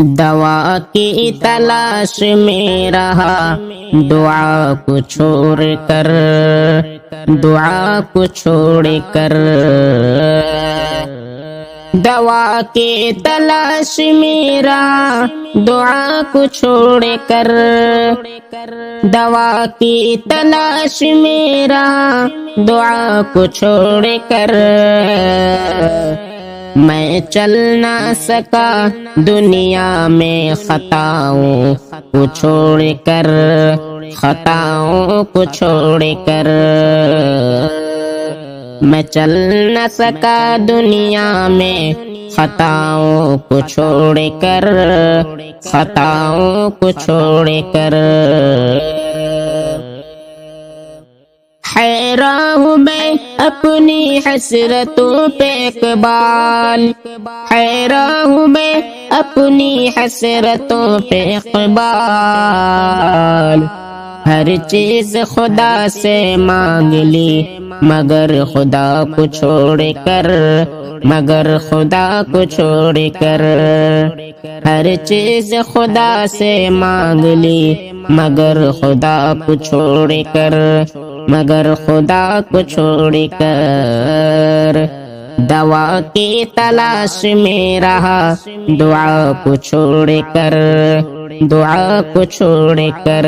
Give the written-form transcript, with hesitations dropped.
دوا کی تلاش میں رہا دعا کو چھوڑ کر، دعا کو چھوڑ کر، دوا کی تلاش میں رہا دعا کو چھوڑ کر، دوا کی تلاش میں رہا دعا کو چھوڑ کر، میں چل نہ سکا دنیا میں خطاؤں کو چھوڑ کر، خطاؤں کو چھوڑ کر، میں چل نہ سکا دنیا میں خطاؤں کو چھوڑ کر، خطاؤں کو چھوڑ کر، حیران ہوں میں اپنی حسرتوں پہ اقبال، حیران ہوں میں اپنی حسرتوں پہ اقبال، ہر چیز خدا سے مانگ لی مگر خدا کو چھوڑ کر، مگر خدا کو چھوڑ کر، ہر چیز خدا سے مانگ لی مگر خدا کو چھوڑ کر، مگر خدا کو چھوڑ کر، دوا کی تلاش میں رہا دعا کو چھوڑ کر، دعا کو چھوڑ کر۔